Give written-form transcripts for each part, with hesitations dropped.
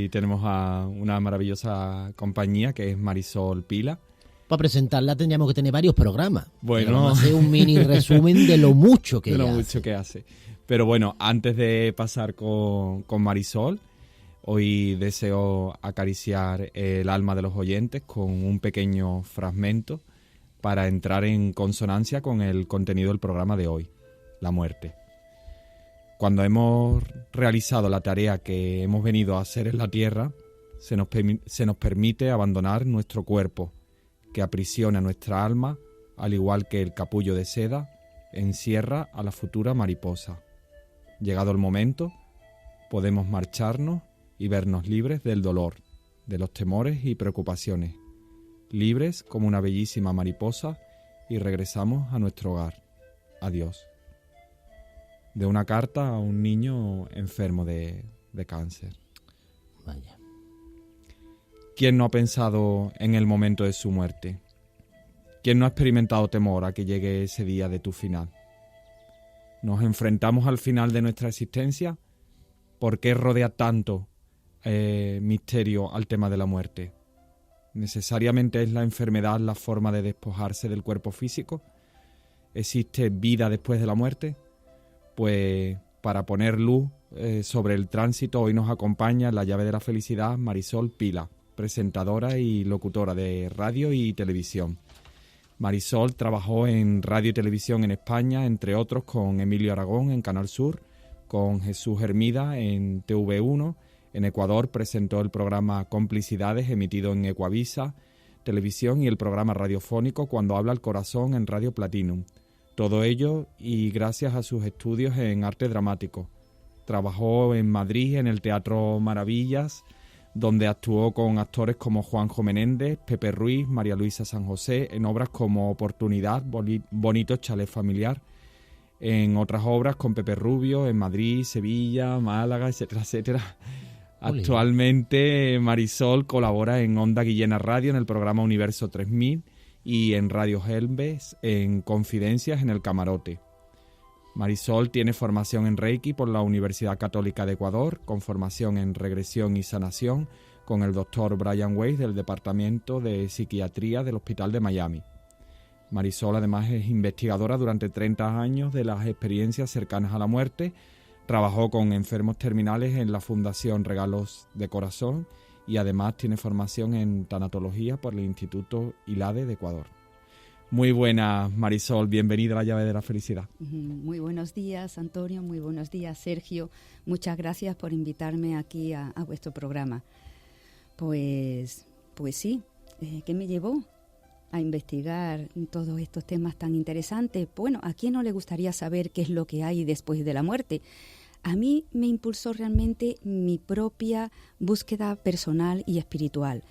hoy tenemos a una maravillosa compañía que es Marisol Pila. Para presentarla tendríamos que tener varios programas. Bueno, vamos a hacer un mini resumen de lo mucho que hace. Pero bueno, antes de pasar con Marisol, hoy deseo acariciar el alma de los oyentes con un pequeño fragmento para entrar en consonancia con el contenido del programa de hoy, la muerte. Cuando hemos realizado la tarea que hemos venido a hacer en la tierra, se nos permite abandonar nuestro cuerpo, que aprisiona nuestra alma, al igual que el capullo de seda encierra a la futura mariposa. Llegado el momento, podemos marcharnos y vernos libres del dolor, de los temores y preocupaciones, libres como una bellísima mariposa, y regresamos a nuestro hogar. Adiós. De una carta a un niño enfermo de cáncer. Vaya. ¿Quién no ha pensado en el momento de su muerte? ¿Quién no ha experimentado temor a que llegue ese día de tu final? ¿Nos enfrentamos al final de nuestra existencia? ¿Por qué rodea tanto misterio al tema de la muerte? ¿Necesariamente es la enfermedad la forma de despojarse del cuerpo físico? ¿Existe vida después de la muerte? Pues para poner luz sobre el tránsito, hoy nos acompaña la llave de la felicidad, Marisol Pila, presentadora y locutora de radio y televisión. Marisol trabajó en radio y televisión en España, entre otros con Emilio Aragón en Canal Sur, con Jesús Hermida en TV1. En Ecuador presentó el programa Complicidades, emitido en Ecuavisa Televisión, y el programa radiofónico Cuando habla el corazón en Radio Platinum. Todo ello y gracias a sus estudios en arte dramático. Trabajó en Madrid en el Teatro Maravillas, donde actuó con actores como Juanjo Menéndez, Pepe Ruiz, María Luisa San José, en obras como Oportunidad, Bonito Chalet Familiar, en otras obras con Pepe Rubio, en Madrid, Sevilla, Málaga, etcétera, etcétera. Actualmente Marisol colabora en Onda Guillena Radio en el programa Universo 3000 y en Radio Helves en Confidencias en el Camarote. Marisol tiene formación en Reiki por la Universidad Católica de Ecuador, con formación en regresión y sanación con el Dr. Brian Weiss del Departamento de Psiquiatría del Hospital de Miami. Marisol además es investigadora durante 30 años de las experiencias cercanas a la muerte. Trabajó con enfermos terminales en la Fundación Regalos de Corazón y además tiene formación en tanatología por el Instituto ILADE de Ecuador. Muy buenas, Marisol, bienvenida a la llave de la felicidad. Muy buenos días, Antonio, muy buenos días, Sergio. Muchas gracias por invitarme aquí a vuestro programa. Pues sí, ¿qué me llevó a investigar todos estos temas tan interesantes? Bueno, ¿a quién no le gustaría saber qué es lo que hay después de la muerte? A mí me impulsó realmente mi propia búsqueda personal y espiritual,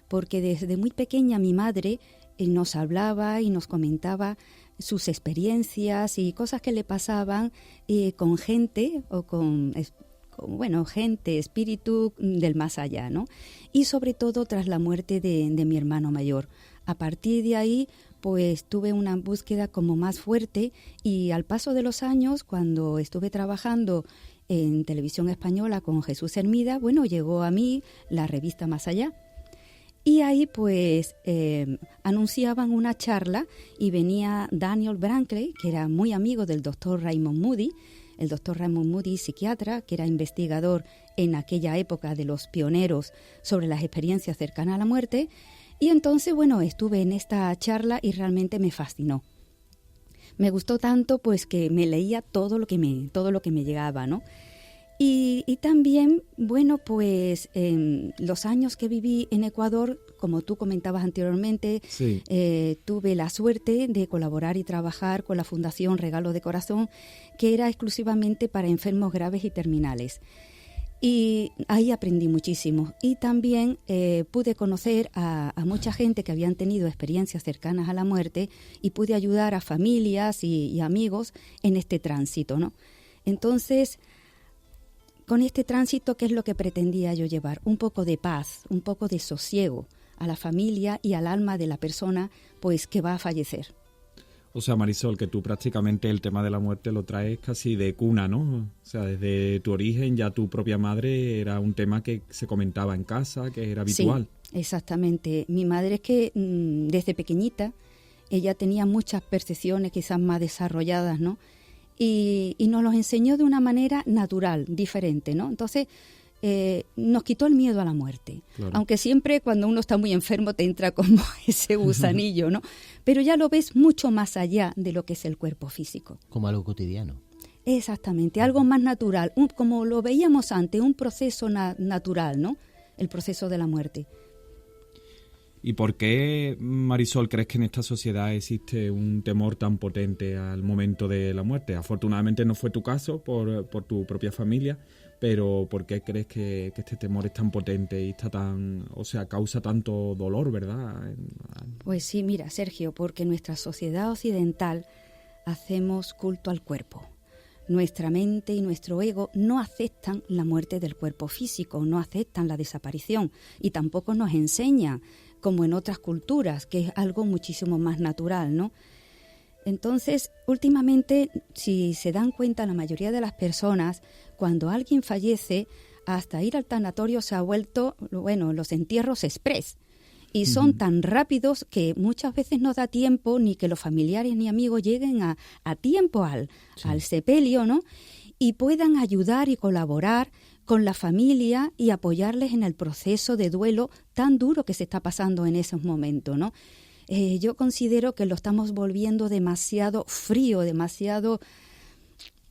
porque desde muy pequeña mi madre nos hablaba y nos comentaba sus experiencias y cosas que le pasaban con gente o con gente, espíritu del más allá, ¿no? Y sobre todo tras la muerte de mi hermano mayor. A partir de ahí, pues tuve una búsqueda como más fuerte, y al paso de los años, cuando estuve trabajando en Televisión Española con Jesús Hermida, bueno, llegó a mí la revista Más Allá. Y ahí pues anunciaban una charla y venía Daniel Brankley, que era muy amigo del doctor Raymond Moody, el doctor Raymond Moody, psiquiatra, que era investigador en aquella época de los pioneros sobre las experiencias cercanas a la muerte. Y entonces, bueno, estuve en esta charla y realmente me fascinó. Me gustó tanto pues que me leía todo lo que me llegaba, ¿no? Y también, bueno, pues los años que viví en Ecuador, como tú comentabas anteriormente, sí. Tuve la suerte de colaborar y trabajar con la Fundación Regalos de Corazón, que era exclusivamente para enfermos graves y terminales. Y ahí aprendí muchísimo. Y también pude conocer a mucha gente que habían tenido experiencias cercanas a la muerte, y pude ayudar a familias y amigos en este tránsito, ¿no? Entonces, con este tránsito, ¿qué es lo que pretendía yo llevar? Un poco de paz, un poco de sosiego a la familia y al alma de la persona pues que va a fallecer. O sea, Marisol, que tú prácticamente el tema de la muerte lo traes casi de cuna, ¿no? O sea, desde tu origen ya tu propia madre era un tema que se comentaba en casa, que era habitual. Sí, exactamente. Mi madre es que desde pequeñita ella tenía muchas percepciones quizás más desarrolladas, ¿no? Y nos los enseñó de una manera natural, diferente, ¿no? Entonces nos quitó el miedo a la muerte. Claro. Aunque siempre cuando uno está muy enfermo te entra como ese gusanillo, ¿no? Pero ya lo ves mucho más allá de lo que es el cuerpo físico. Como algo cotidiano. Exactamente, algo más natural, como lo veíamos antes, un proceso natural, ¿no? El proceso de la muerte. ¿Y por qué, Marisol, crees que en esta sociedad existe un temor tan potente al momento de la muerte? Afortunadamente no fue tu caso por tu propia familia, pero ¿por qué crees que este temor es tan potente y está causa tanto dolor, verdad? Pues sí, mira, Sergio, porque en nuestra sociedad occidental hacemos culto al cuerpo. Nuestra mente y nuestro ego no aceptan la muerte del cuerpo físico, no aceptan la desaparición y tampoco nos enseña, como en otras culturas, que es algo muchísimo más natural, ¿no? Entonces, últimamente, si se dan cuenta la mayoría de las personas, cuando alguien fallece, hasta ir al tanatorio se ha vuelto, los entierros express. Y son tan rápidos que muchas veces no da tiempo ni que los familiares ni amigos lleguen a tiempo al sepelio, ¿no? Y puedan ayudar y colaborar con la familia y apoyarles en el proceso de duelo tan duro que se está pasando en esos momentos, ¿no? Yo considero que lo estamos volviendo demasiado frío, demasiado,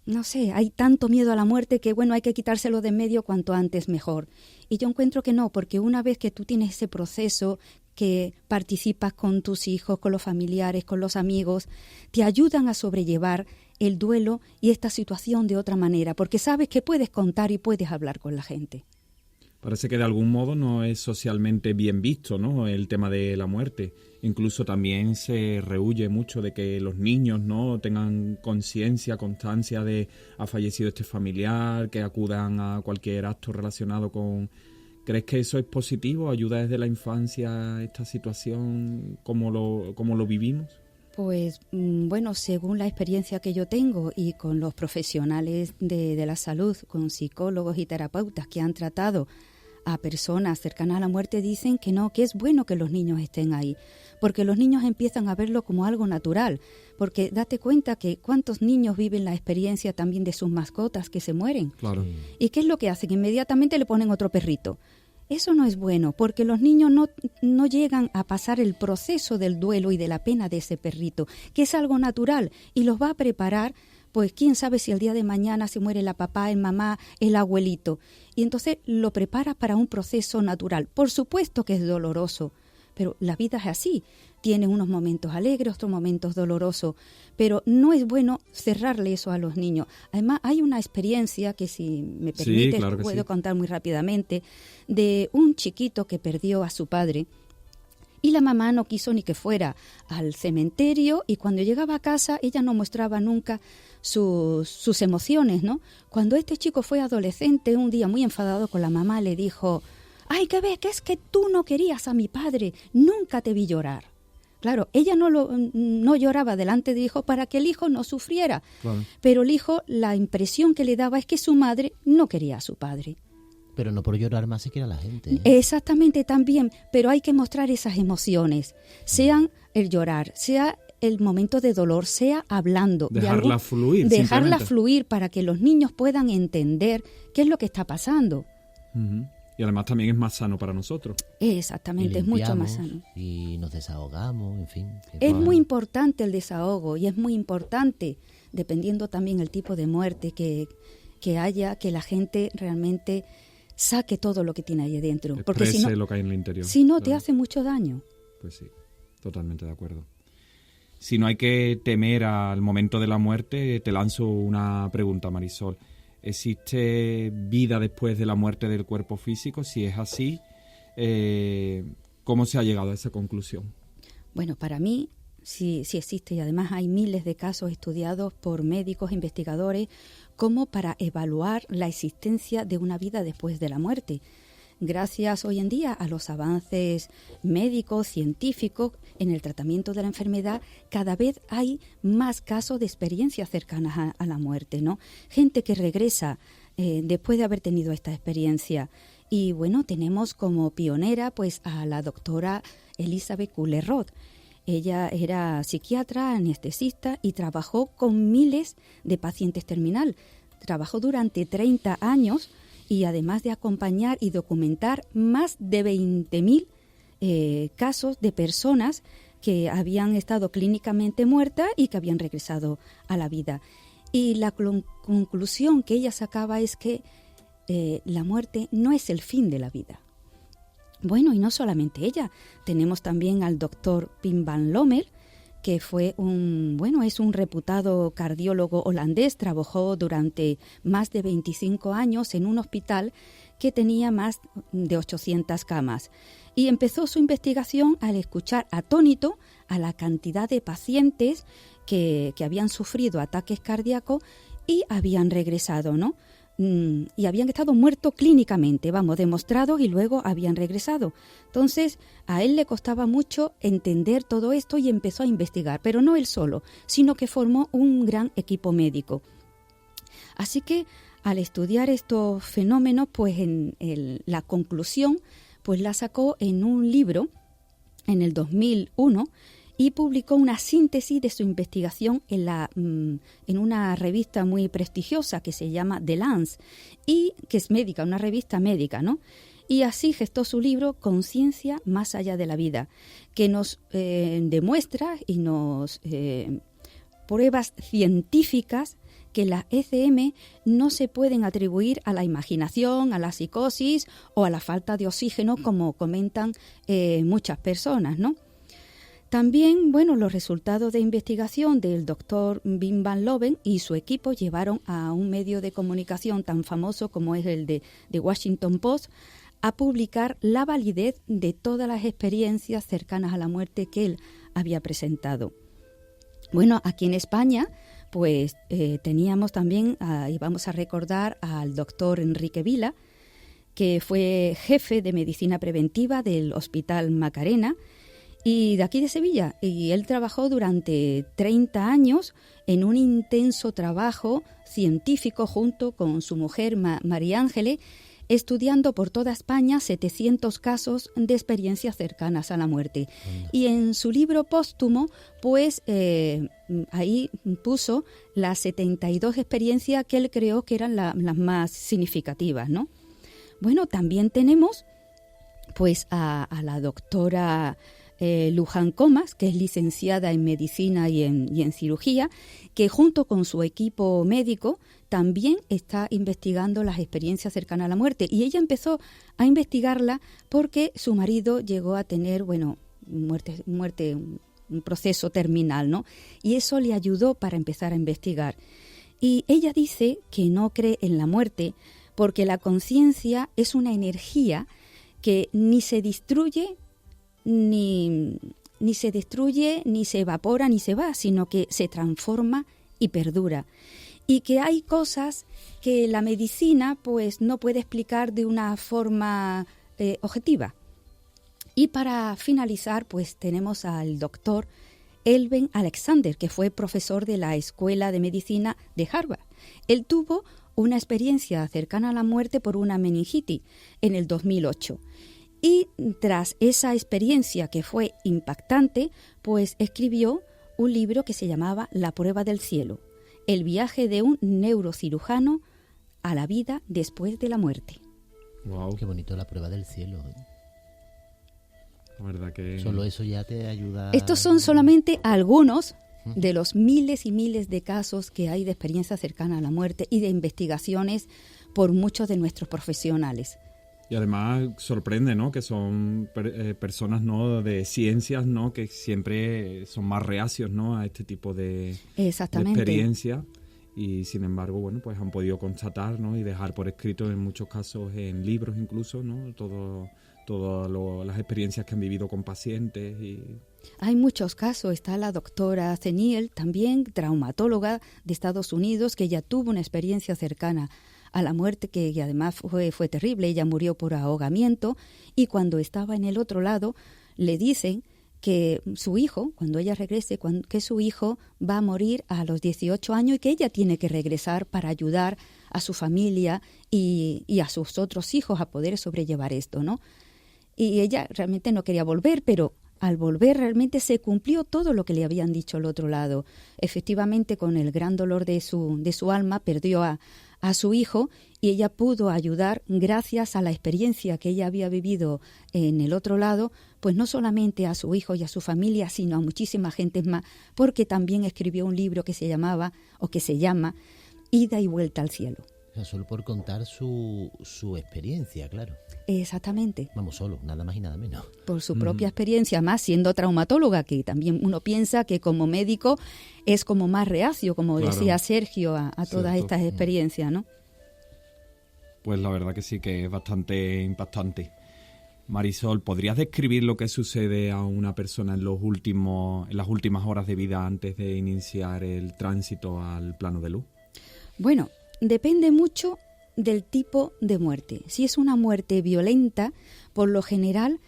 no sé, hay tanto miedo a la muerte que, hay que quitárselo de en medio cuanto antes mejor. Y yo encuentro que no, porque una vez que tú tienes ese proceso, que participas con tus hijos, con los familiares, con los amigos, te ayudan a sobrellevar el duelo y esta situación de otra manera, porque sabes que puedes contar y puedes hablar con la gente. Parece que de algún modo no es socialmente bien visto, ¿no?, el tema de la muerte. Incluso también se rehúye mucho de que los niños no tengan conciencia, constancia de ha fallecido este familiar, que acudan a cualquier acto relacionado con... ¿Crees que eso es positivo? ¿Ayuda desde la infancia a esta situación como lo vivimos? Pues según la experiencia que yo tengo y con los profesionales de la salud, con psicólogos y terapeutas que han tratado a personas cercanas a la muerte, dicen que no, que es bueno que los niños estén ahí, porque los niños empiezan a verlo como algo natural, porque date cuenta que cuántos niños viven la experiencia también de sus mascotas que se mueren. Claro. ¿Y qué es lo que hacen? Inmediatamente le ponen otro perrito. Eso no es bueno, porque los niños no llegan a pasar el proceso del duelo y de la pena de ese perrito, que es algo natural, y los va a preparar, pues quién sabe si el día de mañana se muere la papá, el mamá, el abuelito. Y entonces lo preparas para un proceso natural. Por supuesto que es doloroso, pero la vida es así. Tiene unos momentos alegres, otros momentos dolorosos, pero no es bueno cerrarle eso a los niños. Además, hay una experiencia que, si me permites, claro, puedo contar muy rápidamente, de un chiquito que perdió a su padre y la mamá no quiso ni que fuera al cementerio, y cuando llegaba a casa ella no mostraba nunca sus emociones, ¿no? Cuando este chico fue adolescente, un día muy enfadado con la mamá, le dijo: «Ay, ¿qué ves? Que es que tú no querías a mi padre, nunca te vi llorar». Claro, ella no lloraba delante del hijo para que el hijo no sufriera, claro. Pero el hijo, la impresión que le daba es que su madre no quería a su padre. Pero no por llorar más se quiere a la gente, ¿eh? Exactamente, también, pero hay que mostrar esas emociones, sean el llorar, sea el momento de dolor, sea hablando. Dejarla fluir. Dejarla fluir para que los niños puedan entender qué es lo que está pasando. Uh-huh. Y además también es más sano para nosotros. Exactamente, es mucho más sano. Y nos desahogamos, en fin. Es muy importante el desahogo, y es muy importante, dependiendo también el tipo de muerte que haya, que la gente realmente saque todo lo que tiene ahí dentro. Porque si no, lo que hay en el interior. Si no, te hace mucho daño. Pues sí, totalmente de acuerdo. Si no hay que temer al momento de la muerte, te lanzo una pregunta, Marisol. ¿Existe vida después de la muerte del cuerpo físico? Si es así, ¿cómo se ha llegado a esa conclusión? Bueno, para mí sí existe, y además hay miles de casos estudiados por médicos, investigadores, como para evaluar la existencia de una vida después de la muerte. gracias hoy en día a los avances médicos, científicos, en el tratamiento de la enfermedad, cada vez hay más casos de experiencias cercanas a la muerte, ¿no? Gente que regresa después de haber tenido esta experiencia. Y bueno, tenemos como pionera pues a la doctora Elizabeth Kubler-Ross. Ella era psiquiatra, anestesista y trabajó con miles de pacientes terminal. Trabajó durante 30 años y además de acompañar y documentar más de 20.000 casos de personas que habían estado clínicamente muertas y que habían regresado a la vida. Y la conclusión que ella sacaba es que la muerte no es el fin de la vida. Bueno, y no solamente ella, tenemos también al doctor Pim van Lommel, que fue es un reputado cardiólogo holandés, trabajó durante más de 25 años en un hospital que tenía más de 800 camas. Y empezó su investigación al escuchar atónito a la cantidad de pacientes que habían sufrido ataques cardíacos y habían regresado, ¿no? Y habían estado muertos clínicamente, demostrados, y luego habían regresado. Entonces, a él le costaba mucho entender todo esto y empezó a investigar, pero no él solo, sino que formó un gran equipo médico. Así que, al estudiar estos fenómenos, pues la conclusión pues la sacó en un libro en el 2001 y publicó una síntesis de su investigación en una revista muy prestigiosa que se llama The Lancet, y que es médica, una revista médica, ¿no? Y así gestó su libro Conciencia más allá de la vida, que nos demuestra y nos pruebas científicas que las ECM no se pueden atribuir a la imaginación, a la psicosis o a la falta de oxígeno, como comentan muchas personas, ¿no? También, los resultados de investigación del doctor Pim van Lommel y su equipo llevaron a un medio de comunicación tan famoso como es el de Washington Post a publicar la validez de todas las experiencias cercanas a la muerte que él había presentado. Bueno, aquí en España, pues teníamos también, y vamos a recordar al doctor Enrique Vila, que fue jefe de medicina preventiva del Hospital Macarena, y de aquí de Sevilla, y él trabajó durante 30 años en un intenso trabajo científico junto con su mujer María Ángeles, estudiando por toda España 700 casos de experiencias cercanas a la muerte. Y en su libro póstumo, pues ahí puso las 72 experiencias que él creó que eran las más significativas, ¿no? Bueno, también tenemos pues a la doctora Luján Comas, que es licenciada en medicina y en cirugía, que junto con su equipo médico también está investigando las experiencias cercanas a la muerte. Y ella empezó a investigarla porque su marido llegó a tener, muerte, un proceso terminal, ¿no? Y eso le ayudó para empezar a investigar. Y ella dice que no cree en la muerte porque la conciencia es una energía que ni se destruye, ni se evapora, ni se va, sino que se transforma y perdura. Y que hay cosas que la medicina pues no puede explicar de una forma objetiva. Y para finalizar, pues tenemos al doctor Elben Alexander, que fue profesor de la Escuela de Medicina de Harvard. Él tuvo una experiencia cercana a la muerte por una meningitis en el 2008. Y tras esa experiencia que fue impactante, pues escribió un libro que se llamaba La prueba del cielo, el viaje de un neurocirujano a la vida después de la muerte. Wow. Qué bonito La prueba del cielo. La verdad que... Solo eso ya te ayuda... Estos son solamente algunos de los miles y miles de casos que hay de experiencias cercanas a la muerte y de investigaciones por muchos de nuestros profesionales. Y además sorprende, ¿no?, que son personas, ¿no?, de ciencias, ¿no?, que siempre son más reacios, ¿no?, a este tipo de experiencias. Y sin embargo, pues han podido constatar, ¿no?, y dejar por escrito en muchos casos, en libros incluso, ¿no?, todas las experiencias que han vivido con pacientes. Hay muchos casos. Está la doctora Zeniel, también traumatóloga de Estados Unidos, que ya tuvo una experiencia cercana a la muerte, que además fue terrible. Ella murió por ahogamiento, y cuando estaba en el otro lado le dicen que su hijo, cuando ella regrese, que su hijo va a morir a los 18 años y que ella tiene que regresar para ayudar a su familia y a sus otros hijos a poder sobrellevar esto, ¿no? Y ella realmente no quería volver, pero al volver realmente se cumplió todo lo que le habían dicho al otro lado. Efectivamente, con el gran dolor de su alma, perdió a su hijo, y ella pudo ayudar gracias a la experiencia que ella había vivido en el otro lado, pues no solamente a su hijo y a su familia, sino a muchísima gente más, porque también escribió un libro que se llama Ida y vuelta al cielo. O sea, solo por contar su experiencia, claro. Exactamente. Vamos, solo, nada más y nada menos. Por su propia experiencia, más siendo traumatóloga, que también uno piensa que como médico es como más reacio, como decía Sergio, a todas estas experiencias, ¿no? Pues la verdad que sí, que es bastante impactante. Marisol, ¿podrías describir lo que sucede a una persona en las últimas horas de vida antes de iniciar el tránsito al plano de luz? Bueno, depende mucho del tipo de muerte. Si es una muerte violenta, por lo general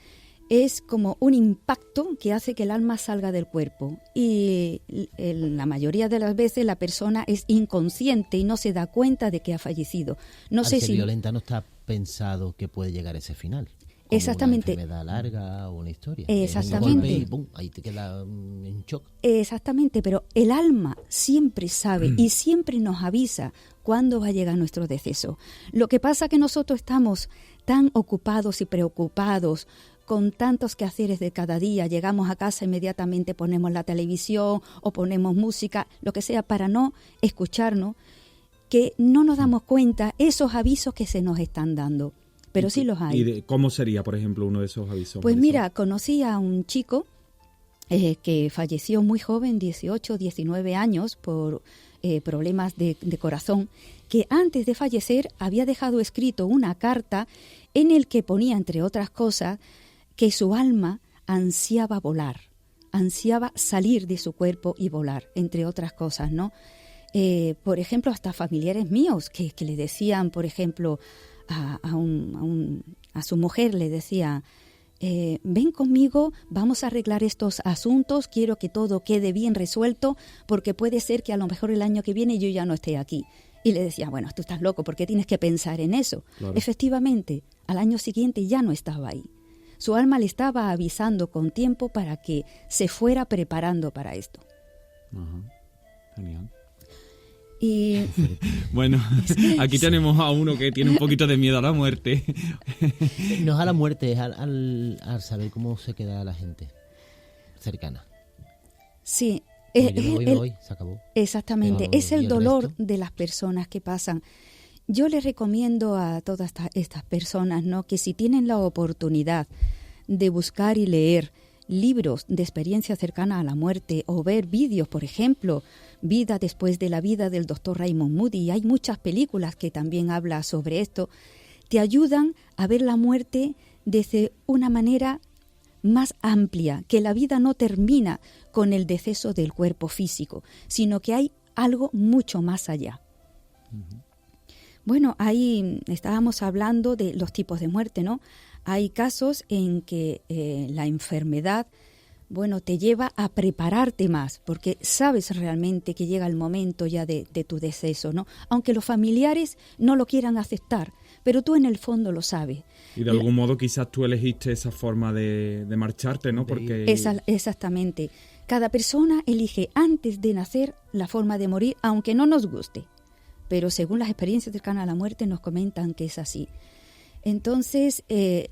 es como un impacto que hace que el alma salga del cuerpo, y la mayoría de las veces la persona es inconsciente y no se da cuenta de que ha fallecido. No sé si violenta no está pensado que puede llegar a ese final. Como exactamente. Una enfermedad larga o una historia. Exactamente. Un golpe y ¡pum!, ahí te queda en shock. Exactamente, pero el alma siempre sabe y siempre nos avisa cuándo va a llegar nuestro deceso. Lo que pasa es que nosotros estamos tan ocupados y preocupados con tantos quehaceres de cada día, llegamos a casa, inmediatamente ponemos la televisión o ponemos música, lo que sea, para no escucharnos, que no nos damos cuenta esos avisos que se nos están dando. Pero sí los hay. ¿Y cómo sería, por ejemplo, uno de esos avisos? Pues mira, conocí a un chico que falleció muy joven, 18, 19 años, por problemas de corazón, que antes de fallecer había dejado escrito una carta en el que ponía, entre otras cosas, que su alma ansiaba volar, ansiaba salir de su cuerpo y volar, entre otras cosas, ¿no? Por ejemplo, hasta familiares míos que le decían, por ejemplo, a su mujer le decía, ven conmigo, vamos a arreglar estos asuntos, quiero que todo quede bien resuelto, porque puede ser que a lo mejor el año que viene yo ya no esté aquí. Y le decía, bueno, tú estás loco, ¿por qué tienes que pensar en eso? Claro. Efectivamente, al año siguiente ya no estaba ahí. Su alma le estaba avisando con tiempo para que se fuera preparando para esto. Ajá. Genial. Y bueno, aquí tenemos a uno que tiene un poquito de miedo a la muerte. No es a la muerte, es al saber cómo se queda la gente cercana. Sí. Hoy, se acabó. Exactamente, es el dolor de las personas que pasan. Yo les recomiendo a todas estas personas, ¿no?, que si tienen la oportunidad de buscar y leer libros de experiencia cercana a la muerte o ver vídeos, por ejemplo, Vida después de la vida del Dr. Raymond Moody, y hay muchas películas que también hablan sobre esto, te ayudan a ver la muerte desde una manera más amplia, que la vida no termina con el deceso del cuerpo físico, sino que hay algo mucho más allá. Uh-huh. Bueno, ahí estábamos hablando de los tipos de muerte, ¿no? Hay casos en que la enfermedad, bueno, te lleva a prepararte más, porque sabes realmente que llega el momento ya de tu deceso, ¿no? Aunque los familiares no lo quieran aceptar, pero tú en el fondo lo sabes. Y de algún modo quizás tú elegiste esa forma de marcharte, ¿no? Porque exactamente. Cada persona elige antes de nacer la forma de morir, aunque no nos guste. Pero según las experiencias cercanas a la muerte nos comentan que es así. Entonces,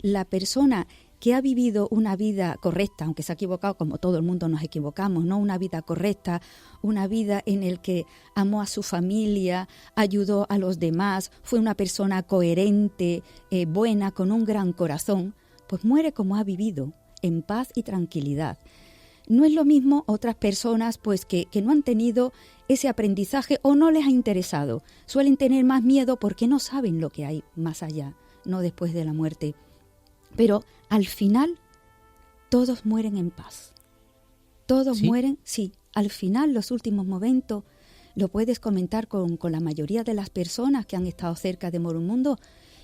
la persona que ha vivido una vida correcta, aunque se ha equivocado, como todo el mundo nos equivocamos, ¿no? Una vida correcta, una vida en la que amó a su familia, ayudó a los demás, fue una persona coherente, buena, con un gran corazón, pues muere como ha vivido, en paz y tranquilidad. No es lo mismo otras personas pues que no han tenido ese aprendizaje o no les ha interesado. Suelen tener más miedo porque no saben lo que hay más allá, no después de la muerte. Pero al final todos mueren en paz. Todos mueren, sí. Al final, los últimos momentos, lo puedes comentar con la mayoría de las personas que han estado cerca de Morimundo,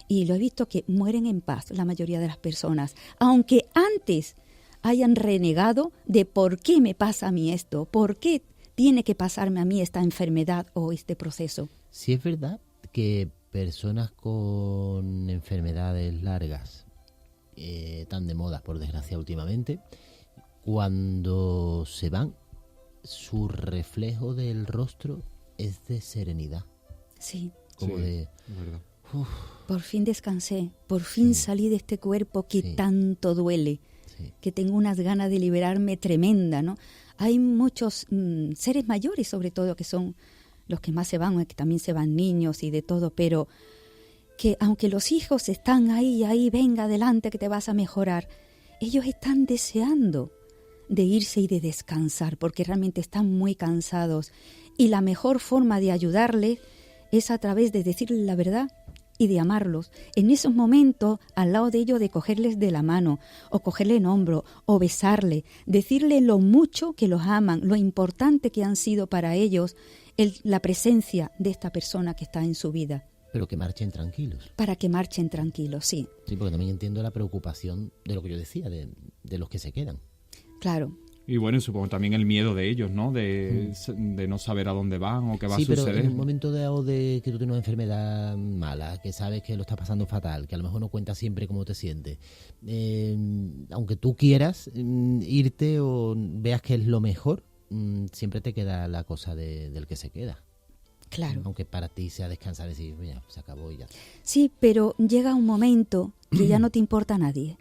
y lo he visto que mueren en paz la mayoría de las personas, aunque antes hayan renegado de por qué me pasa a mí esto, por qué tiene que pasarme a mí esta enfermedad o este proceso. Sí es verdad que personas con enfermedades largas, tan de moda por desgracia últimamente, cuando se van, su reflejo del rostro es de serenidad. Sí. Como sí, de... verdad. Por fin descansé, por fin salí de este cuerpo que tanto duele, que tengo unas ganas de liberarme tremenda, ¿no? Hay muchos seres mayores, sobre todo, que son los que más se van, que también se van niños y de todo, pero que aunque los hijos están ahí, venga adelante que te vas a mejorar, ellos están deseando de irse y de descansar, porque realmente están muy cansados. Y la mejor forma de ayudarles es a través de decirles la verdad y de amarlos. En esos momentos, al lado de ellos, de cogerles de la mano, o cogerle en hombro, o besarle, decirle lo mucho que los aman, lo importante que han sido para ellos la presencia de esta persona que está en su vida. Pero que marchen tranquilos. Para que marchen tranquilos, sí. Sí, porque también entiendo la preocupación de lo que yo decía, de los que se quedan. Claro. Y bueno, supongo también el miedo de ellos, ¿no? De no saber a dónde van o qué va a suceder. Sí, pero en un momento dado de que tú tienes una enfermedad mala, que sabes que lo estás pasando fatal, que a lo mejor no cuentas siempre cómo te sientes, aunque tú quieras irte o veas que es lo mejor, siempre te queda la cosa del que se queda. Claro. Aunque para ti sea descansar y decir, ya, se acabó y ya. Sí, pero llega un momento que ya no te importa a nadie.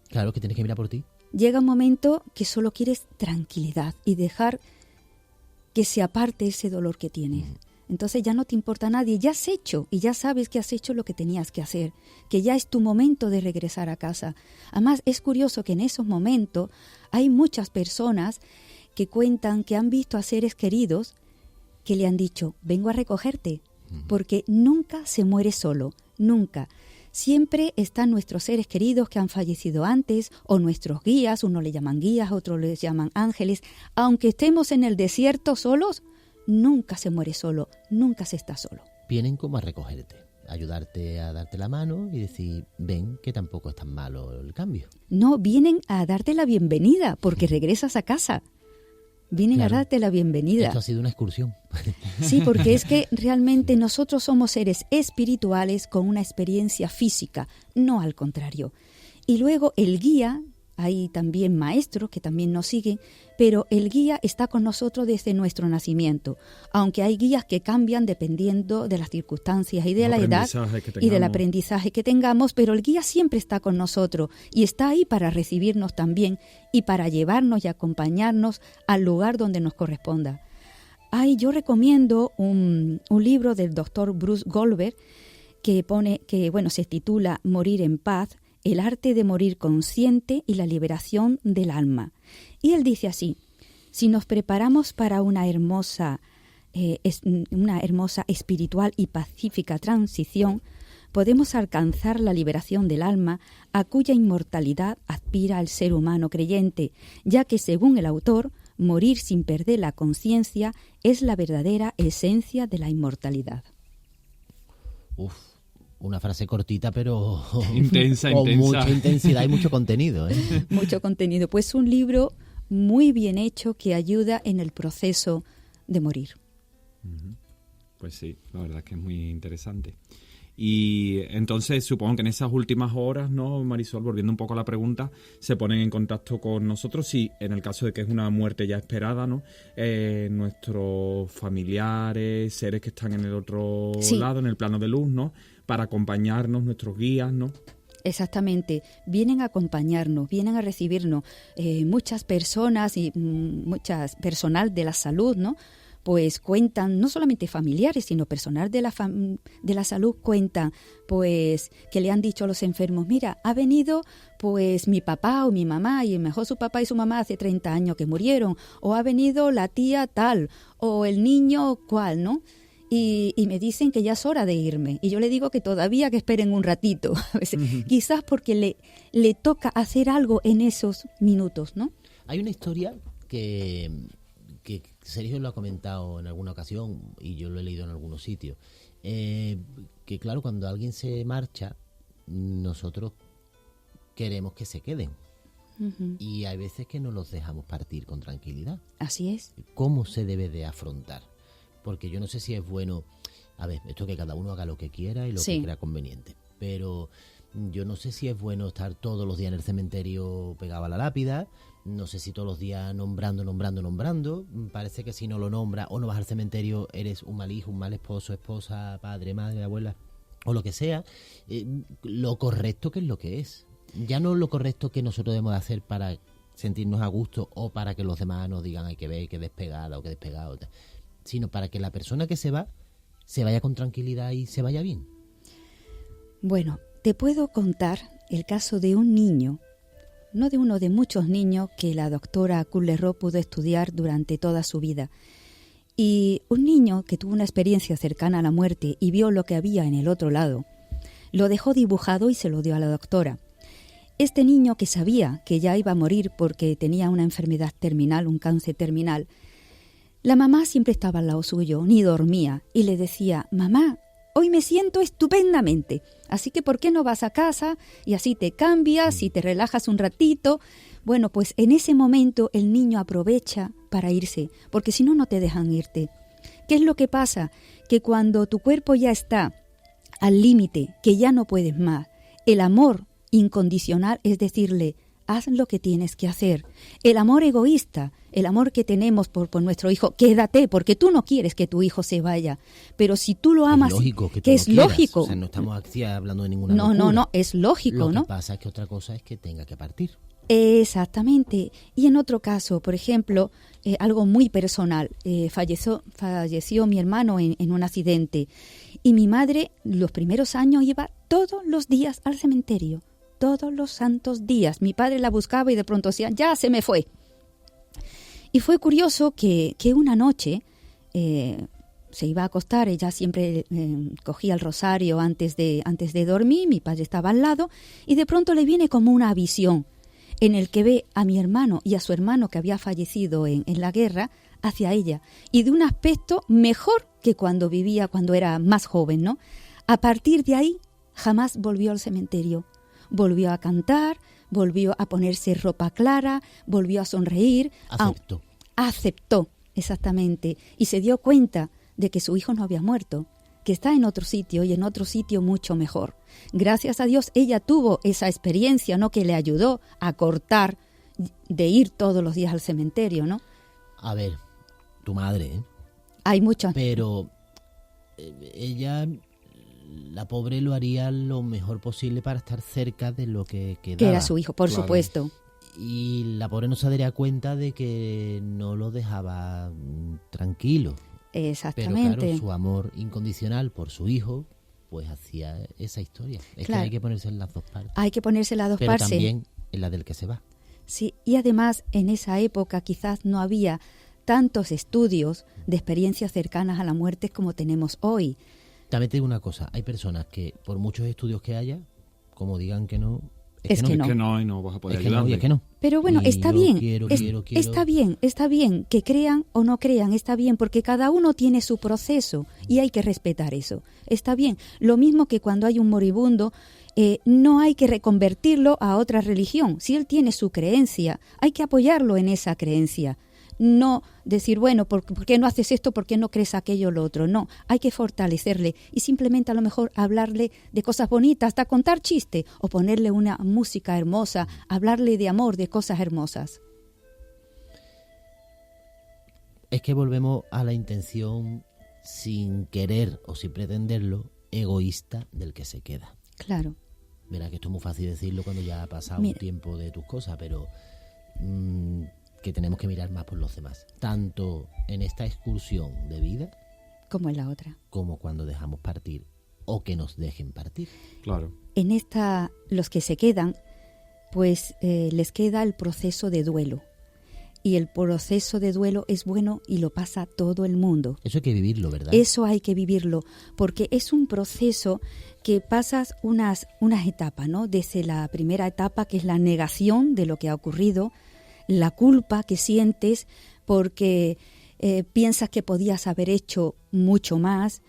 Claro, que tienes que mirar por ti. Llega un momento que solo quieres tranquilidad y dejar que se aparte ese dolor que tienes. Entonces ya no te importa a nadie, ya has hecho y ya sabes que has hecho lo que tenías que hacer, que ya es tu momento de regresar a casa. Además, es curioso que en esos momentos hay muchas personas que cuentan que han visto a seres queridos que le han dicho, vengo a recogerte, porque nunca se muere solo, nunca. Siempre están nuestros seres queridos que han fallecido antes, o nuestros guías, unos le llaman guías, otros les llaman ángeles. Aunque estemos en el desierto solos, nunca se muere solo, nunca se está solo. Vienen como a recogerte, a ayudarte a darte la mano y decir, ven, que tampoco es tan malo el cambio. No, vienen a darte la bienvenida, porque regresas a casa. Vienen a darte la bienvenida. Esto ha sido una excursión. Sí, porque es que realmente nosotros somos seres espirituales con una experiencia física, no al contrario. Y luego el guía, hay también maestros que también nos siguen, pero el guía está con nosotros desde nuestro nacimiento, aunque hay guías que cambian dependiendo de las circunstancias y de la edad y del aprendizaje que tengamos, pero el guía siempre está con nosotros y está ahí para recibirnos también y para llevarnos y acompañarnos al lugar donde nos corresponda. Yo recomiendo un libro del doctor Bruce Goldberg que se titula Morir en paz, el arte de morir consciente y la liberación del alma. Y él dice así, si nos preparamos para una hermosa espiritual y pacífica transición, podemos alcanzar la liberación del alma a cuya inmortalidad aspira el ser humano creyente, ya que según el autor, morir sin perder la conciencia es la verdadera esencia de la inmortalidad. Una frase cortita, pero intensa. Mucha intensidad y mucho contenido. Mucho contenido. Pues un libro muy bien hecho que ayuda en el proceso de morir. Pues sí, la verdad es que es muy interesante. Y entonces supongo que en esas últimas horas, ¿no, Marisol? Volviendo un poco a la pregunta, se ponen en contacto con nosotros si en el caso de que es una muerte ya esperada, ¿no? Nuestros familiares, seres que están en el otro lado, en el plano de luz, ¿no? Para acompañarnos, nuestros guías, ¿no? Exactamente, vienen a acompañarnos, vienen a recibirnos. Muchas personas y muchas personal de la salud, ¿no? Pues cuentan, no solamente familiares, sino personal de la salud cuentan, pues que le han dicho a los enfermos, mira, ha venido pues mi papá o mi mamá, y a lo mejor su papá y su mamá hace 30 años que murieron, o ha venido la tía tal, o el niño cual, ¿no? Y me dicen que ya es hora de irme. Y yo le digo que todavía que esperen un ratito. A veces, quizás porque le toca hacer algo en esos minutos, ¿no? Hay una historia que que Sergio lo ha comentado en alguna ocasión y yo lo he leído en algunos sitios, que claro, cuando alguien se marcha, nosotros queremos que se queden. Ujú. Y hay veces que no los dejamos partir con tranquilidad. Así es. ¿Cómo se debe de afrontar? Porque yo no sé si es bueno, a ver, esto que cada uno haga lo que quiera y lo Sí. que crea conveniente, pero yo no sé si es bueno estar todos los días en el cementerio pegado a la lápida, no sé si todos los días nombrando, parece que si no lo nombras o no vas al cementerio eres un mal hijo, un mal esposo, esposa, padre, madre, abuela o lo que sea. Lo correcto que es lo que es. Ya no lo correcto que nosotros debemos de hacer para sentirnos a gusto o para que los demás nos digan hay que ver, que despegada o que despegado, sino para que la persona que se va se vaya con tranquilidad y se vaya bien. Bueno, te puedo contar el caso de un niño, no de uno de muchos niños que la doctora Kubler-Ross pudo estudiar durante toda su vida. Y un niño que tuvo una experiencia cercana a la muerte y vio lo que había en el otro lado, lo dejó dibujado y se lo dio a la doctora. Este niño, que sabía que ya iba a morir porque tenía una enfermedad terminal, un cáncer terminal, la mamá siempre estaba al lado suyo, ni dormía, y le decía: mamá, hoy me siento estupendamente, así que ¿por qué no vas a casa y así te cambias y te relajas un ratito? Bueno, pues en ese momento el niño aprovecha para irse, porque si no, no te dejan irte. ¿Qué es lo que pasa? Que cuando tu cuerpo ya está al límite, que ya no puedes más, el amor incondicional es decirle: haz lo que tienes que hacer. El amor egoísta, el amor que tenemos por nuestro hijo, quédate, porque tú no quieres que tu hijo se vaya. Pero si tú lo amas, es lógico que, que es lógico. O sea, no estamos aquí hablando de ninguna No, locura. no, es lógico, Lo ¿no? que pasa es que otra cosa es que tenga que partir. Exactamente. Y en otro caso, por ejemplo, algo muy personal, falleció mi hermano en un accidente y mi madre los primeros años iba todos los días al cementerio, todos los santos días. Mi padre la buscaba y de pronto decía: ya se me fue. Y fue curioso que una noche se iba a acostar, ella siempre cogía el rosario antes de dormir, mi padre estaba al lado y de pronto le viene como una visión en el que ve a mi hermano y a su hermano que había fallecido en la guerra hacia ella y de un aspecto mejor que cuando era más joven, ¿no? A partir de ahí jamás volvió al cementerio, volvió a cantar, volvió a ponerse ropa clara, volvió a sonreír. Aceptó, exactamente, y se dio cuenta de que su hijo no había muerto, que está en otro sitio y en otro sitio mucho mejor. Gracias a Dios ella tuvo esa experiencia, ¿no?, que le ayudó a cortar de ir todos los días al cementerio, ¿no? A ver, tu madre, ¿eh? Hay muchas. Pero ella, la pobre, lo haría lo mejor posible para estar cerca de lo que quedaba. Que era su hijo, por Claro. supuesto. Y la pobre no se daría cuenta de que no lo dejaba tranquilo. Pero Exactamente. claro, su amor incondicional por su hijo, pues hacía esa historia. Es Claro. que hay que ponerse en las dos partes. Hay que ponerse las dos Pero partes. también en la del que se va. Sí, y además en esa época quizás no había tantos estudios de experiencias cercanas a la muerte como tenemos hoy. También te digo una cosa, hay personas que por muchos estudios que haya, como digan que no, Es que no. Es que no, y no vas a poder es que no, y ayudarle. es que no. Pero bueno, Y está yo bien, quiero. está bien, que crean o no crean, está bien, porque cada uno tiene su proceso y hay que respetar eso, está bien. Lo mismo que cuando hay un moribundo, no hay que reconvertirlo a otra religión. Si él tiene su creencia, hay que apoyarlo en esa creencia. No decir, bueno, ¿por qué no haces esto? ¿Por qué no crees aquello o lo otro? No, hay que fortalecerle y simplemente a lo mejor hablarle de cosas bonitas, hasta contar chiste o ponerle una música hermosa, hablarle de amor, de cosas hermosas. Es que volvemos a la intención, sin querer o sin pretenderlo, egoísta del que se queda. Claro. Verá que esto es muy fácil decirlo cuando ya ha pasado Mira. un tiempo de tus cosas, pero que tenemos que mirar más por los demás. Tanto en esta excursión de vida Como en la otra. como cuando dejamos partir o que nos dejen partir. Claro. En esta, los que se quedan, pues les queda el proceso de duelo. Y el proceso de duelo es bueno y lo pasa todo el mundo. Eso hay que vivirlo, ¿verdad? Eso hay que vivirlo, porque es un proceso que pasas unas etapas, ¿no? Desde la primera etapa, que es la negación de lo que ha ocurrido, la culpa que sientes porque piensas que podías haber hecho mucho más.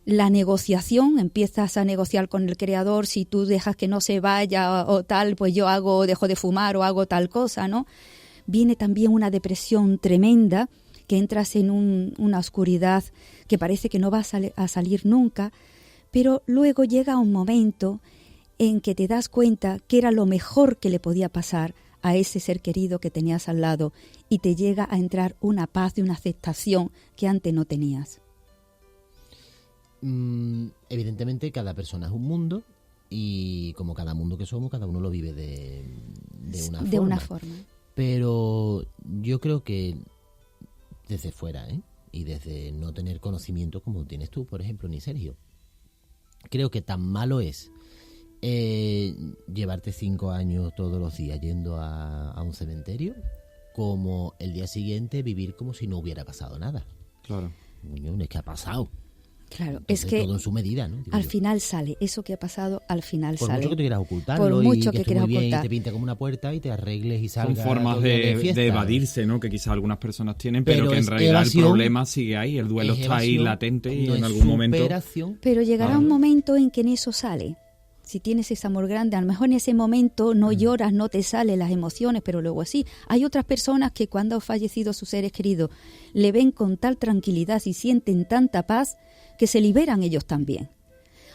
La negociación, empiezas a negociar con el creador, si tú dejas que no se vaya o tal, pues yo dejo de fumar o hago tal cosa, ¿no? Viene también una depresión tremenda, que entras en una oscuridad que parece que no vas a salir nunca, pero luego llega un momento en que te das cuenta que era lo mejor que le podía pasar a ese ser querido que tenías al lado y te llega a entrar una paz y una aceptación que antes no tenías. Evidentemente cada persona es un mundo y como cada mundo que somos, cada uno lo vive de una forma. Pero yo creo que desde fuera, y desde no tener conocimiento como tienes tú, por ejemplo, ni Sergio, creo que tan malo es llevarte 5 años todos los días yendo a un cementerio como el día siguiente vivir como si no hubiera pasado nada. Claro. No es que ha pasado. Claro, entonces, es que todo en su medida, ¿no? Al final sale, eso que ha pasado al final por sale. Por mucho que tú quieras ocultarlo, por mucho y que quieras muy bien, ocultar, y te pinta como una puerta y te arregles y salgas. Son formas de evadirse, ¿no? Que quizás algunas personas tienen, pero que en realidad evasión, el problema sigue ahí, el duelo está ahí latente y no en algún momento... Pero llegará un momento en que en eso sale. Si tienes ese amor grande, a lo mejor en ese momento no lloras, no te salen las emociones, pero luego sí. Hay otras personas que cuando han fallecido sus seres queridos le ven con tal tranquilidad y sienten tanta paz que se liberan ellos también.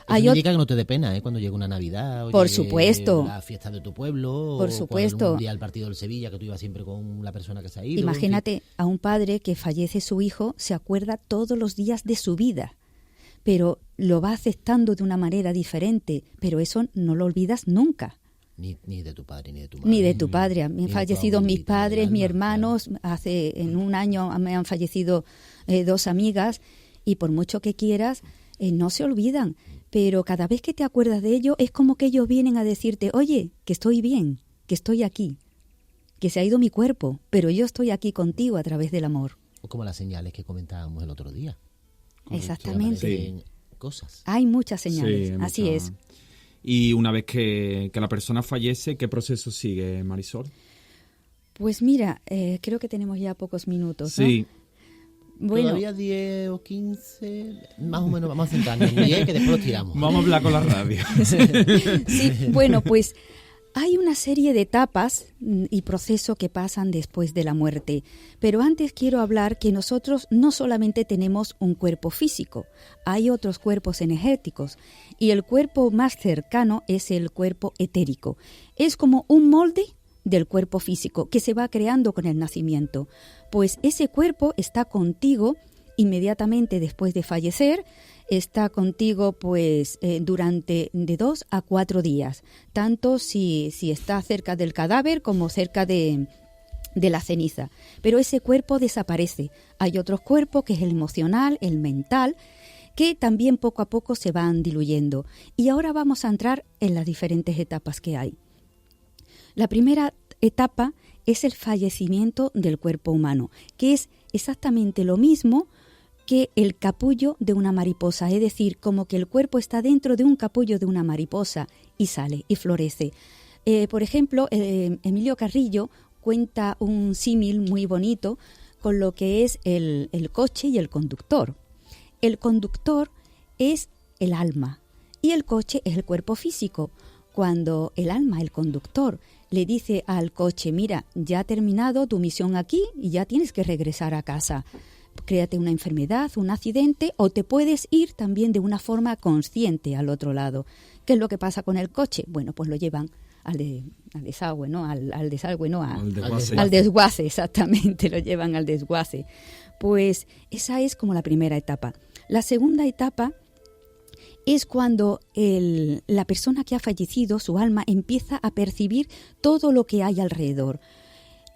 Eso indica que no te dé pena, cuando llega una Navidad o por supuesto, la fiesta de tu pueblo, por supuesto, un día el partido del Sevilla que tú ibas siempre con la persona que se ha ido. Imagínate a un padre que fallece su hijo, se acuerda todos los días de su vida, pero lo va aceptando de una manera diferente, pero eso no lo olvidas nunca. Ni de tu padre, ni de tu madre. Ni de tu padre. Han fallecido mis padres, mis hermanos, claro. En un año me han fallecido 2 amigas, y por mucho que quieras, no se olvidan. Pero cada vez que te acuerdas de ellos, es como que ellos vienen a decirte, oye, que estoy bien, que estoy aquí, que se ha ido mi cuerpo, pero yo estoy aquí contigo a través del amor. O como las señales que comentábamos el otro día. Exactamente. Sí. Cosas. Hay muchas señales, sí, así es. Y una vez que la persona fallece, ¿qué proceso sigue, Marisol? Pues mira, creo que tenemos ya pocos minutos, ¿no? Sí. Bueno, todavía 10 o 15, más o menos vamos a centrarnos en 10, que después los tiramos. Vamos a hablar con la radio. Sí, bueno, pues hay una serie de etapas y procesos que pasan después de la muerte, pero antes quiero hablar que nosotros no solamente tenemos un cuerpo físico, hay otros cuerpos energéticos, y el cuerpo más cercano es el cuerpo etérico. Es como un molde del cuerpo físico que se va creando con el nacimiento. Pues ese cuerpo está contigo inmediatamente después de fallecer, está contigo pues durante de 2 a 4 días, tanto si está cerca del cadáver como cerca de la ceniza. Pero ese cuerpo desaparece. Hay otros cuerpos, que es el emocional, el mental, que también poco a poco se van diluyendo. Y ahora vamos a entrar en las diferentes etapas que hay. La primera etapa es el fallecimiento del cuerpo humano, que es exactamente lo mismo que el capullo de una mariposa, es decir, como que el cuerpo está dentro de un capullo de una mariposa y sale y florece. Por ejemplo, Emilio Carrillo cuenta un símil muy bonito con lo que es el coche y el conductor. El conductor es el alma y el coche es el cuerpo físico. Cuando el alma, el conductor, le dice al coche, mira, ya ha terminado tu misión aquí y ya tienes que regresar a casa. Créate una enfermedad, un accidente, o te puedes ir también de una forma consciente al otro lado. ¿Qué es lo que pasa con el coche? Bueno, pues lo llevan al desagüe, ¿no? Al desagüe, no, al desguace, exactamente, lo llevan al desguace. Pues esa es como la primera etapa. La segunda etapa es cuando la persona que ha fallecido, su alma, empieza a percibir todo lo que hay alrededor.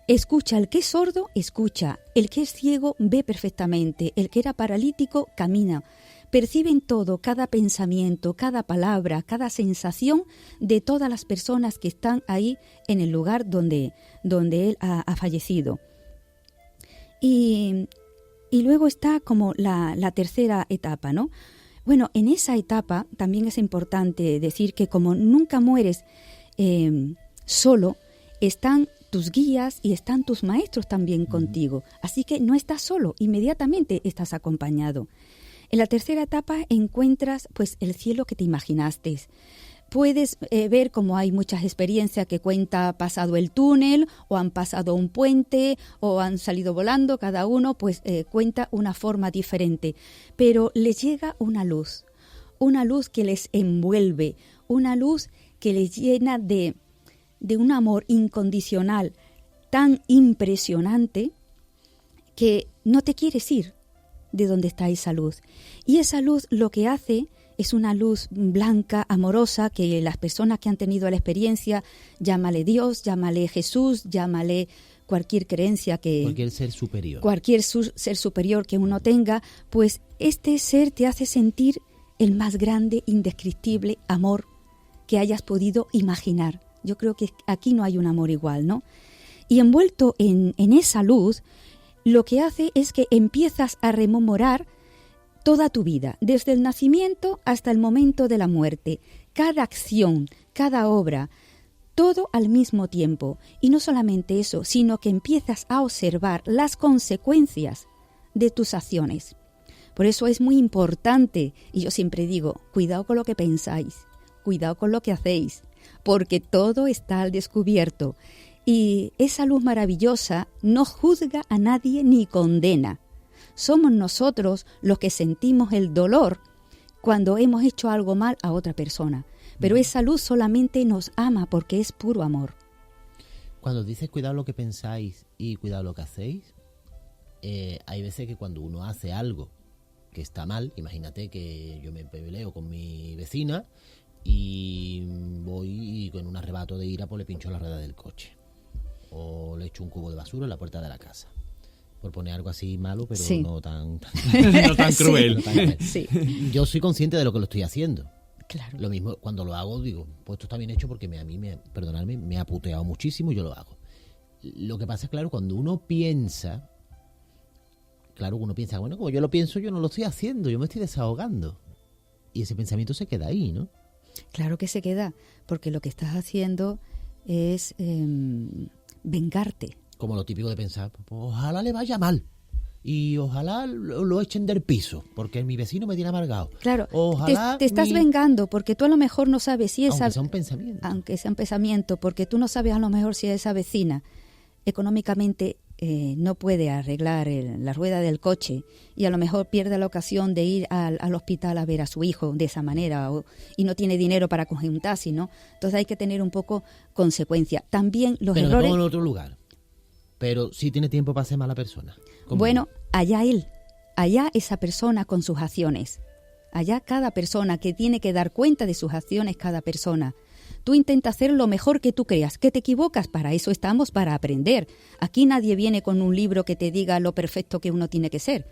Escucha, el que es sordo, escucha. El que es ciego, ve perfectamente. El que era paralítico, camina. Perciben todo, cada pensamiento, cada palabra, cada sensación de todas las personas que están ahí en el lugar donde él ha fallecido. Y luego está como la tercera etapa, ¿no? Bueno, en esa etapa también es importante decir que como nunca mueres solo, están tus guías y están tus maestros también contigo. Así que no estás solo, inmediatamente estás acompañado. En la tercera etapa encuentras pues el cielo que te imaginaste. Puedes ver como hay muchas experiencias que cuenta pasado el túnel o han pasado un puente o han salido volando, cada uno pues cuenta una forma diferente, pero les llega una luz que les envuelve, una luz que les llena de un amor incondicional tan impresionante que no te quieres ir de donde está esa luz. Y esa luz lo que hace es una luz blanca, amorosa, que las personas que han tenido la experiencia, llámale Dios, llámale Jesús, llámale cualquier creencia que... Cualquier ser superior. Cualquier ser superior que uno tenga, pues este ser te hace sentir el más grande, indescriptible amor que hayas podido imaginar. Yo creo que aquí no hay un amor igual, ¿no? Y envuelto en esa luz, lo que hace es que empiezas a rememorar toda tu vida, desde el nacimiento hasta el momento de la muerte, cada acción, cada obra, todo al mismo tiempo. Y no solamente eso, sino que empiezas a observar las consecuencias de tus acciones. Por eso es muy importante, y yo siempre digo, cuidado con lo que pensáis, cuidado con lo que hacéis, porque todo está al descubierto. Y esa luz maravillosa no juzga a nadie ni condena. Somos nosotros los que sentimos el dolor cuando hemos hecho algo mal a otra persona. Pero esa luz solamente nos ama porque es puro amor. Cuando dices cuidado lo que pensáis y cuidado lo que hacéis, hay veces que cuando uno hace algo que está mal, imagínate que yo me peleo con mi vecina y voy y con un arrebato de ira pues le pincho la rueda del coche. O le echo un cubo de basura en la puerta de la casa. Por poner algo así malo, pero sí. no tan no tan cruel. No tan cruel. Sí. Yo soy consciente de lo que lo estoy haciendo. Claro. Lo mismo cuando lo hago, digo, pues esto está bien hecho porque a mí, perdonadme, me ha puteado muchísimo y yo lo hago. Lo que pasa es, claro, cuando uno piensa, bueno, como yo lo pienso, yo no lo estoy haciendo, yo me estoy desahogando. Y ese pensamiento se queda ahí, ¿no? Claro que se queda, porque lo que estás haciendo es vengarte. Como lo típico de pensar, pues, ojalá le vaya mal. Y ojalá lo echen del piso, porque mi vecino me tiene amargado. Claro, ojalá te estás vengando, porque tú a lo mejor no sabes si esa... Aunque sea un pensamiento. Aunque sea un pensamiento, porque tú no sabes a lo mejor si esa vecina económicamente no puede arreglar la rueda del coche y a lo mejor pierde la ocasión de ir al hospital a ver a su hijo de esa manera y no tiene dinero para coger un taxi, ¿no? Entonces hay que tener un poco consecuencia. También los Pero errores... me pongo en otro lugar. Pero sí tiene tiempo para ser mala persona. Bueno, allá él, allá esa persona con sus acciones. Allá cada persona que tiene que dar cuenta de sus acciones, cada persona. Tú intenta hacer lo mejor que tú creas. ¿Que te equivocas? Para eso estamos, para aprender. Aquí nadie viene con un libro que te diga lo perfecto que uno tiene que ser.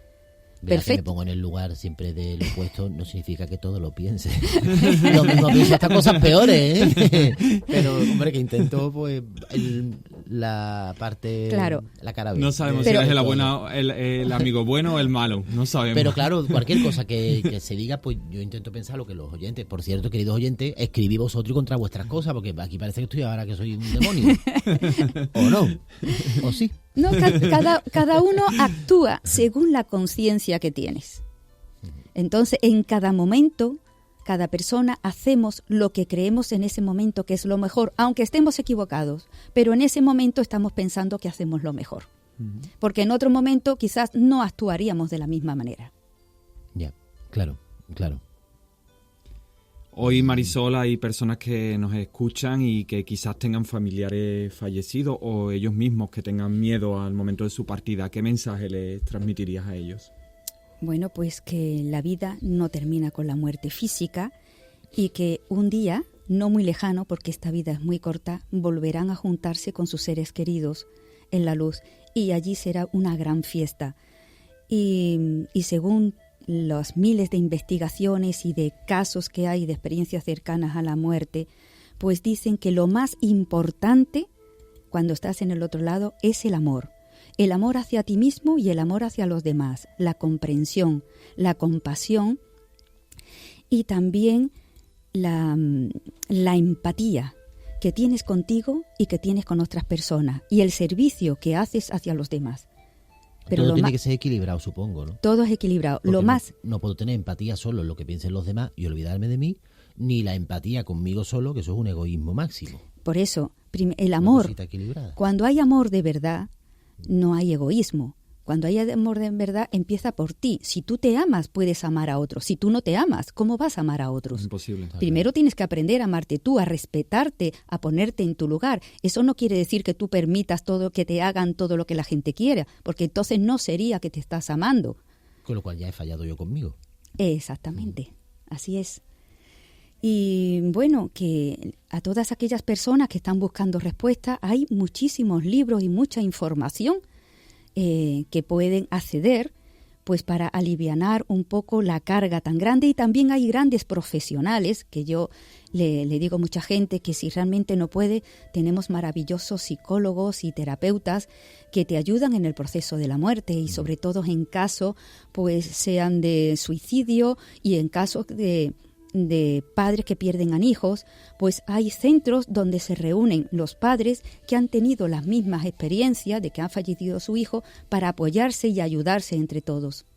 Perfecto. Que me pongo en el lugar siempre del opuesto no significa que todo lo piense. Lo mismo pienso hasta cosas peores, ¿eh? Pero, hombre, que intento, pues, la parte... Claro. La cara B. No sabemos si eres el amigo bueno o el malo. No sabemos. Pero, claro, cualquier cosa que se diga, pues, yo intento pensar lo que los oyentes... Por cierto, queridos oyentes, escribí vosotros contra vuestras cosas, porque aquí parece que estoy ahora que soy un demonio. ¿O no? ¿O sí? No, cada uno actúa según la conciencia que tienes. Entonces, en cada momento, cada persona hacemos lo que creemos en ese momento que es lo mejor, aunque estemos equivocados, pero en ese momento estamos pensando que hacemos lo mejor. Porque en otro momento quizás no actuaríamos de la misma manera. Ya, claro. Hoy, Marisol, hay personas que nos escuchan y que quizás tengan familiares fallecidos o ellos mismos que tengan miedo al momento de su partida. ¿Qué mensaje les transmitirías a ellos? Bueno, pues que la vida no termina con la muerte física y que un día, no muy lejano, porque esta vida es muy corta, volverán a juntarse con sus seres queridos en la luz y allí será una gran fiesta. Y según los miles de investigaciones y de casos que hay de experiencias cercanas a la muerte, pues dicen que lo más importante cuando estás en el otro lado es el amor hacia ti mismo y el amor hacia los demás, la comprensión, la compasión y también la empatía, que tienes contigo y que tienes con otras personas y el servicio que haces hacia los demás. Pero todo tiene que ser equilibrado, supongo, ¿no? Todo es equilibrado. Porque no puedo tener empatía solo en lo que piensen los demás y olvidarme de mí, ni la empatía conmigo solo, que eso es un egoísmo máximo. Por eso, el amor, cuando hay amor de verdad, no hay egoísmo. Cuando hay amor de verdad, empieza por ti. Si tú te amas, puedes amar a otros. Si tú no te amas, ¿cómo vas a amar a otros? Imposible. Primero tienes que aprender a amarte tú, a respetarte, a ponerte en tu lugar. Eso no quiere decir que tú permitas todo, que te hagan todo lo que la gente quiera, porque entonces no sería que te estás amando. Con lo cual ya he fallado yo conmigo. Exactamente, así es. Y bueno, que a todas aquellas personas que están buscando respuestas, hay muchísimos libros y mucha información que pueden acceder, pues para alivianar un poco la carga tan grande. Y también hay grandes profesionales, que yo le digo a mucha gente que si realmente no puede, tenemos maravillosos psicólogos y terapeutas que te ayudan en el proceso de la muerte y sobre todo en caso, pues sean de suicidio y en caso de padres que pierden a hijos, pues hay centros donde se reúnen los padres que han tenido las mismas experiencias de que han fallecido su hijo para apoyarse y ayudarse entre todos.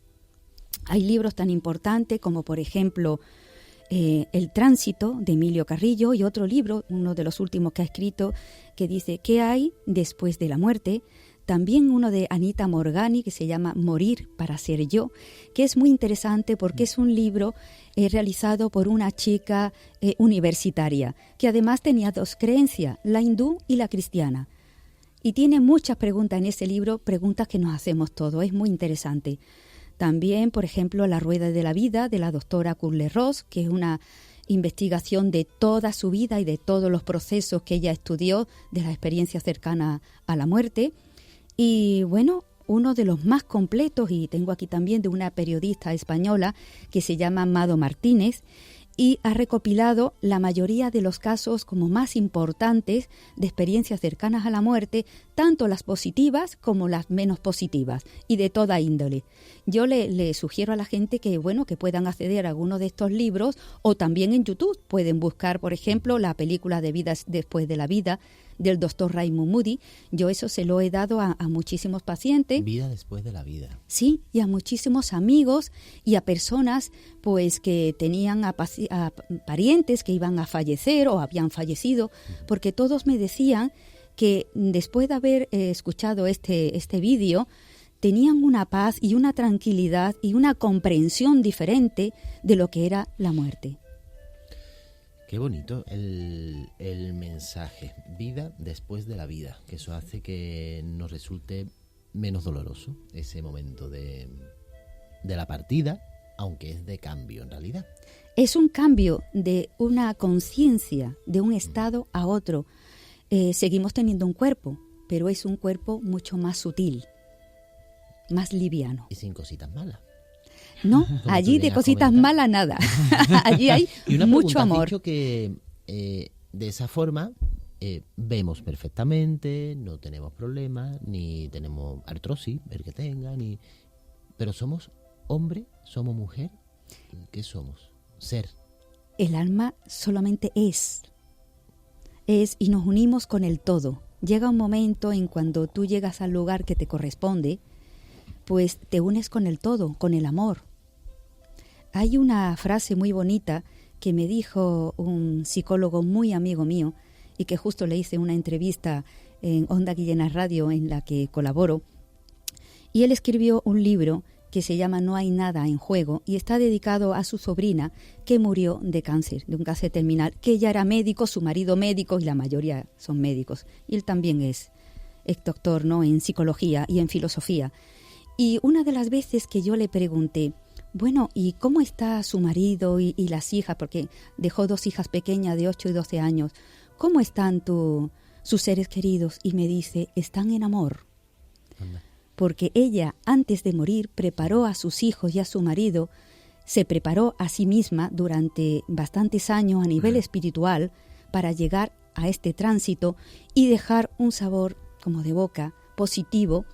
Hay libros tan importantes como, por ejemplo, El tránsito, de Emilio Carrillo, y otro libro, uno de los últimos que ha escrito, que dice ¿Qué hay después de la muerte? También uno de Anita Morgani, que se llama Morir para ser yo, que es muy interesante porque es un libro realizado por una chica universitaria, que además tenía dos creencias, la hindú y la cristiana. Y tiene muchas preguntas en ese libro, preguntas que nos hacemos todos, es muy interesante. También, por ejemplo, La rueda de la vida, de la doctora Kubler-Ross, que es una investigación de toda su vida y de todos los procesos que ella estudió, de la experiencia cercana a la muerte. Y bueno, uno de los más completos, y tengo aquí también de una periodista española que se llama Mado Martínez, y ha recopilado la mayoría de los casos como más importantes de experiencias cercanas a la muerte, tanto las positivas como las menos positivas, y de toda índole. Yo le sugiero a la gente que, bueno, que puedan acceder a alguno de estos libros, o también en YouTube pueden buscar, por ejemplo, la película de Vidas después de la vida, del doctor Raymond Moody. Yo eso se lo he dado a muchísimos pacientes. Vida después de la vida. Sí, y a muchísimos amigos y a personas pues que tenían a parientes que iban a fallecer o habían fallecido, porque todos me decían que después de haber escuchado este vídeo, tenían una paz y una tranquilidad y una comprensión diferente de lo que era la muerte. Qué bonito el mensaje, vida después de la vida, que eso hace que nos resulte menos doloroso ese momento de la partida, aunque es de cambio en realidad. Es un cambio de una conciencia, de un estado a otro. Seguimos teniendo un cuerpo, pero es un cuerpo mucho más sutil, más liviano. Y sin cositas malas. No, allí de cositas malas nada. Allí hay mucho amor. Has dicho que de esa forma vemos perfectamente, no tenemos problemas, ni tenemos artrosis, el que tenga, pero somos hombre, somos mujer. ¿Qué somos? Ser. El alma solamente es y nos unimos con el todo. Llega un momento en cuando tú llegas al lugar que te corresponde, pues te unes con el todo, con el amor. Hay una frase muy bonita que me dijo un psicólogo muy amigo mío y que justo le hice una entrevista en Onda Guillena Radio en la que colaboro. Y él escribió un libro que se llama No hay nada en juego y está dedicado a su sobrina que murió de cáncer, de un cáncer terminal, que ella era médico, su marido médico y la mayoría son médicos. Y él también es doctor, ¿no?, en psicología y en filosofía. Y una de las veces que yo le pregunté, bueno, ¿y cómo está su marido y las hijas? Porque dejó 2 hijas pequeñas de 8 y 12 años. ¿Cómo están sus seres queridos? Y me dice, están en amor. Anda. Porque ella, antes de morir, preparó a sus hijos y a su marido, se preparó a sí misma durante bastantes años a nivel espiritual para llegar a este tránsito y dejar un sabor como de boca positivo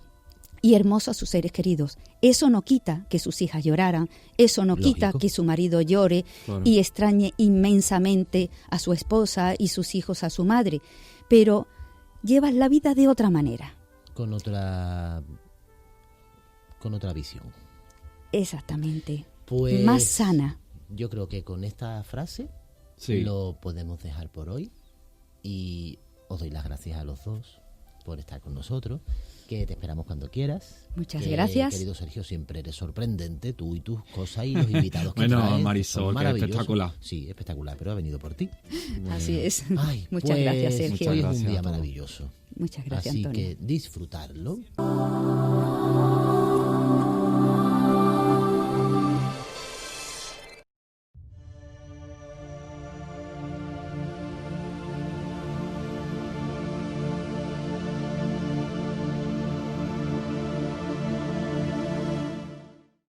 y hermoso a sus seres queridos. Eso no quita que sus hijas lloraran, eso no Lógico. quita que su marido llore Claro. y extrañe inmensamente a su esposa y sus hijos a su madre, pero llevas la vida de otra manera. Con otra visión. Exactamente. Pues Más sana. yo creo que con esta frase Sí. lo podemos dejar por hoy y os doy las gracias a los dos por estar con nosotros, que te esperamos cuando quieras. Muchas Que, gracias. Querido Sergio, siempre eres sorprendente, tú y tus cosas y los invitados que Bueno, traes Marisol, son que maravillosos. espectacular. Sí, espectacular, pero ha venido por ti. Así es. Ay, Muchas pues, gracias, Sergio. Hoy es Muchas un día gracias a todos. maravilloso. Muchas gracias, Así Antonio. que disfrutarlo.